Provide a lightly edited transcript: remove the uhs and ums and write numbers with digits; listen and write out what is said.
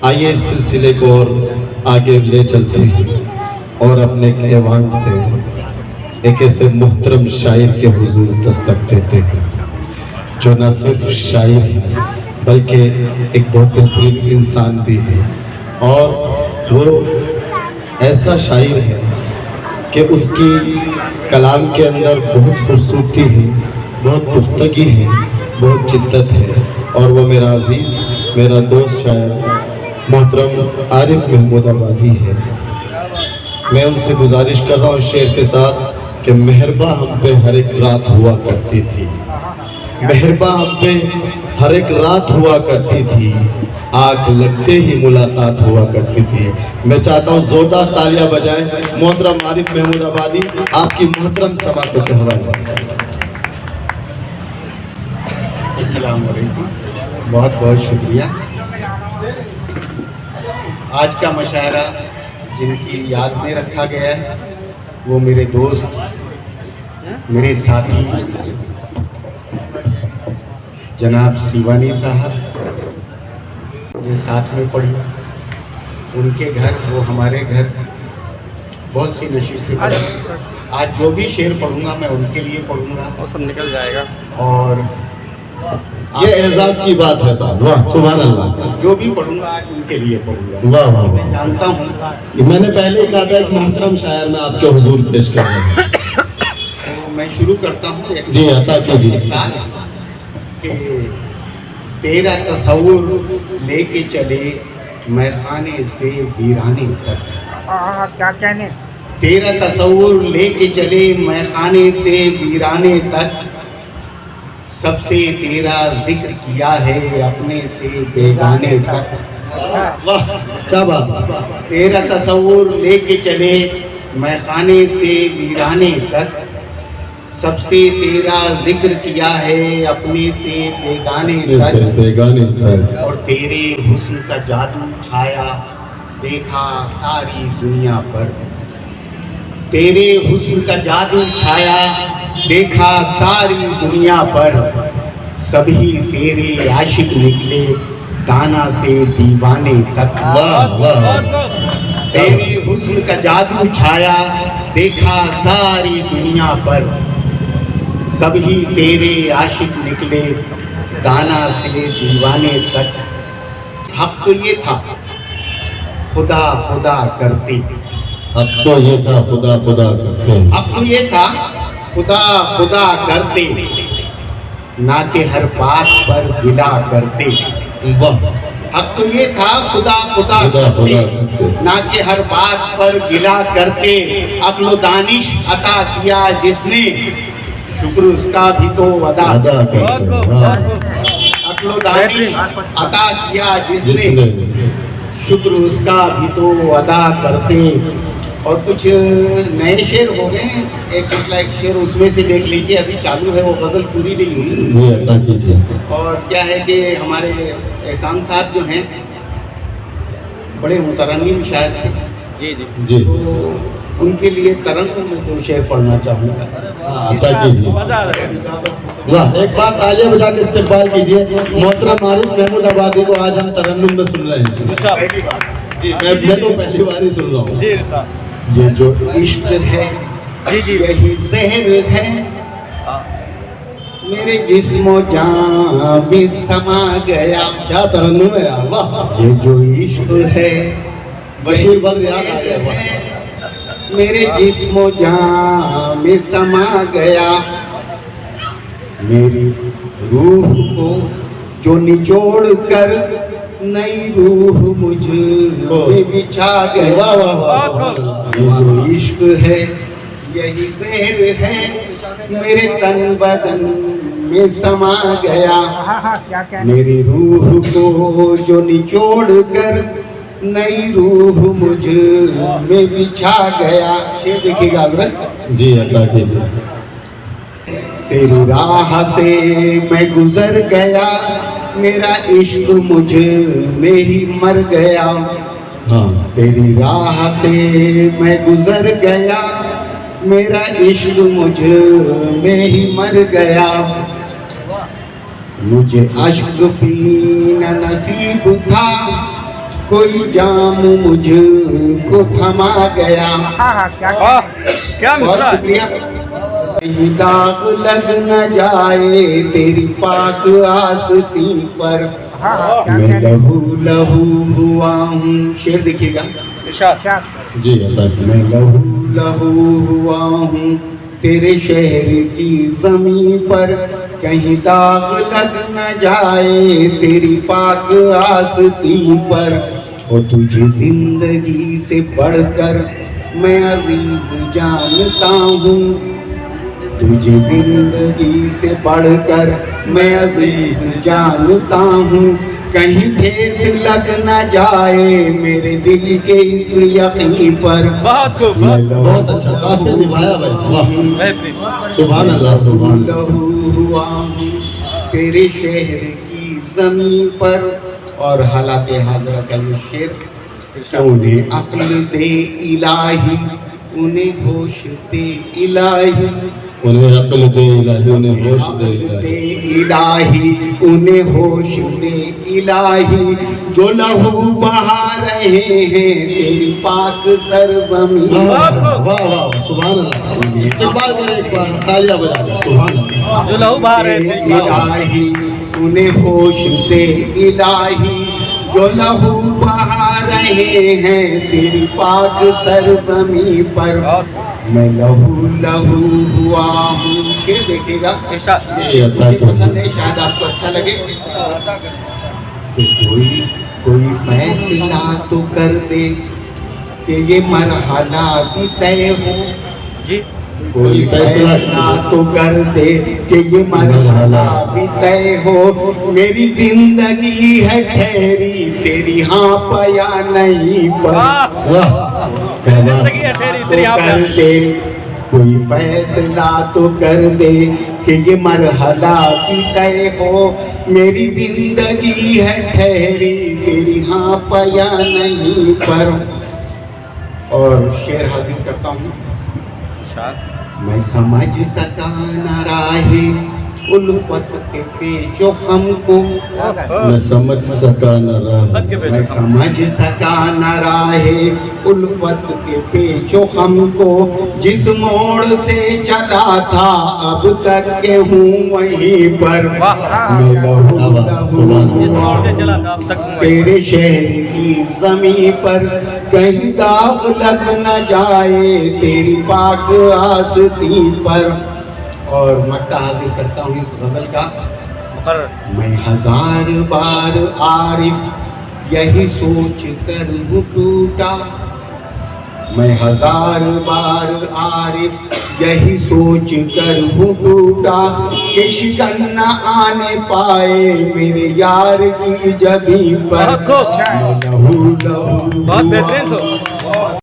आइए इस सिलसिले को और आगे ले चलते हैं और अपने ऐवान से एक ऐसे मुहतरम शायर के हुजूर दस्तक देते हैं जो न सिर्फ शायर है बल्कि एक बहुत बेहतरीन इंसान भी है। और वो ऐसा शायर है कि उसकी कलाम के अंदर बहुत खूबसूरती है, बहुत पुख्तगी है, बहुत जिद्दत है। और वो मेरा अजीज़, मेरा दोस्त शायर मोहतरम आरिफ महमूद आबादी है। मैं उनसे गुजारिश कर रहा हूँ शेर के साथ कि मेहरबा हम पे हर एक रात हुआ करती थी, मेहरबा हम पे हर एक रात हुआ करती थी, आँख लगते ही मुलाकात हुआ करती थी। मैं चाहता हूँ जोरदार तालियां बजाएं मोहतरम आरिफ महमूद आबादी आपकी मोहतरम समातों के हवाले। अस्सलाम वालेकुम, बहुत बहुत शुक्रिया। आज का मुशायरा जिनकी याद में रखा गया है वो मेरे दोस्त, मेरे साथी जनाब सीवानी साहब, ये साथ में पढ़ी, उनके घर वो हमारे घर, बहुत सी नशिस्तें पढ़ी। आज जो भी शेर पढ़ूंगा मैं उनके लिए पढ़ूंगा और सब निकल जाएगा। और ये एजाज की बात है साहब, वाह सुभान अल्लाह। जो भी पढ़ूंगा आज उनके लिए पढ़ूंगा। वाह वाह मैं जानता हूँ, मैंने पहले ही कहा था एक मोहतरम शायर में आपके हुजूर पेश कर रहे हैं। तो मैं शुरू करता हूँ एक जी अता कीजिए। कि तेरा तसव्वुर लेके चले मैखाने से वीराने तक, क्या कहने, तेरा तसव्वुर लेके चले मैखाने से वीराने तक, सबसे तेरा जिक्र किया है अपने से बेगाने तक। वाह क्या बात। तेरा तसव्वुर लेके चले मैखाने से वीराने तक, सबसे तेरा जिक्र किया है अपने से बेगाने तक। और तेरे हुस्न का जादू छाया देखा सारी दुनिया पर, तेरे हुस्न का जादू छाया देखा सारी दुनिया पर, सभी तेरे आशिक निकले दाना से दीवाने तक। वाह वाह। तेरे हुस्न का जादू छाया देखा सारी दुनिया पर, सभी तेरे आशिक निकले दाना से दीवाने तक। हक तो ये था खुदा खुदा करते, अब तो ये था खुदा खुदा करते। हक तो ये था खुदा खुदा करते, ना कि हर बात पर गिला करते। वाह। हक तो ये था खुदा खुदा खुदा करते, करते। ना कि हर बात पर गिला करते। अक्ल दानिश अता किया जिसने, शुक्र उसका भी तो अदा करते। अक्ल दानिश अता किया जिसने, शुक्र उसका भी तो अदा करते। और कुछ नए शेर हो गए हैं, एक शेर उसमें से देख लीजिए, अभी चालू है, वो गज़ल पूरी नहीं हुई। जी अता कीजिए। और क्या है कि हमारे एहसान साहब जो हैं बड़े मुतरन्निम शायर थे, जी जी जी तो उनके लिए तरन्नुम में दो शेर पढ़ना चाहूँगा। अता कीजिए। मजा आ रहा है। वाह एक बार तालियां बजा के इस्तेकबाल कीजिए मोहतरम आरिफ महमूद आबादी को। आज हम तरन्नुम में सुन रहे हैं। जी मैं तो पहली बार ही सुन रहा हूँ। जी साहब, ये जो इश्क है जी जी यही जहर है, मेरे जिस्मो जान भी समा गया। क्या तरन्नुम है यार, वाह। ये जो इश्क है बशीर बल याद आ गया। वाह। मेरे जिस्मो जान में समा गया, मेरी रूह को जो निचोड़ कर नई रूह मुझ में बिछा गया। वाह वाह वाह। ये जो इश्क है यही जहर है, मेरे तन बदन में समा गया, क्या कहने, मेरी रूह को जो निचोड़ कर नई रूह मुझ में बिछा गया। शेर देखिएगा हज़रत। जी अता कीजिए। तेरी राह से मैं गुजर गया, मेरा इश्क मुझ में ही मर गया। हाँ तेरी राह से मैं गुजर गया, मेरा इश्क मुझ में ही मर गया। मुझे अश्क पीना नसीब था, कोई जाम मुझको थमा गया। हाँ क्या वाह क्या बहुत मिसरा है। शुक्रिया। कहीं दाग लग न जाए तेरी पाक आस्ती पर, हाँ क्या मैं क्या लहू लहू हुआ हूँ। शेर देखिएगा। इरशाद। क्या जी अता मैं लहू लहू हुआ हूँ तेरे शहर की जमीन पर, कहीं दाग लग न जाए तेरी पाक आस्ती पर। और तुझे जिंदगी से बढ़कर मैं अजीज जानता हूँ, तुझे जिंदगी से बढ़कर मैं अजीज जानता हूँ। कहीं ठेस लग न जाए मेरे दिल के इस यकीन पर। बहुत खूब बहुत अच्छा काफी निभाया भाई वाह बेहतरीन। सुभान अल्लाह सुभान अल्लाह। लहू हुआ हूँ तेरे शहर की जमीन पर। और हालात हाजरा का ये शेर, उन्हें अक्ल दे इलाही, उन्हें होश दे इलाही, उन्हें अक्ल दे इलाही उन्हें होश दे दे इलाही। इलाही, उन्हें होश दे इलाही। जो लहू बहा रहे हैं तेरी पाक सरजमीन। वाह वाह वाह सुभान अल्लाह। इस्तेमाल करें एक बार तालियां बजा के सुभान अल्लाह। जो लहू बहा रहे थे। इलाही, उन्हें होश दे इलाही। जो लहू बहा रहे हैं तेरी पाक सरजमी पर, मैं लहू लहू हुआ हूँ। शेर देखिएगा। इरशाद। ये अता मुझे पसंद है, शायद आपको अच्छा लगे। कि कोई फैसला तो कर दे कि ये मरहला भी तय हो। जी कोई फैसला तो कर दे कि ये मरहला भी तय हो। मेरी जिंदगी है ठहरी तेरी हाँ पया नहीं पर। वाह वाह जिंदगी है ठहरी तो तेरी यहाँ कर पे। दे, कोई फैसला तो कर दे कि ये मरहला भी तय हो। मेरी जिंदगी है ठहरी तेरी हाँ पया नहीं पर। और शेर हाजिर करता हूँ। इरशाद। मैं समझ सका न राहे उल्फत के पेचो हमको। मैं समझ सका न रहा मैं समझ सका न राहे उल्फत के पेचो हमको। जिस मोड़ से चला था अब तक के हूँ वहीं पर। मैं लहू लहू जिस मोड़ से हुआ चला था अब तक हूँ वहीं। तेरे शहर की जमीन पर, कहीं दाग लग न जाए तेरी पाक आस्ती पर। और मक्ता हाजिर करता हूँ इस गजल का। मुकर्रर। मैं हजार बार आरिफ यही सोच कर हूँ टूटा। मैं हजार बार आरिफ यही सोच कर हूँ टूटा कि शिकन न आने पाए मेरे यार की जबी पर। बहुत खूब। मैं लहू लहू बहुत बेहतरीन हुआ सो।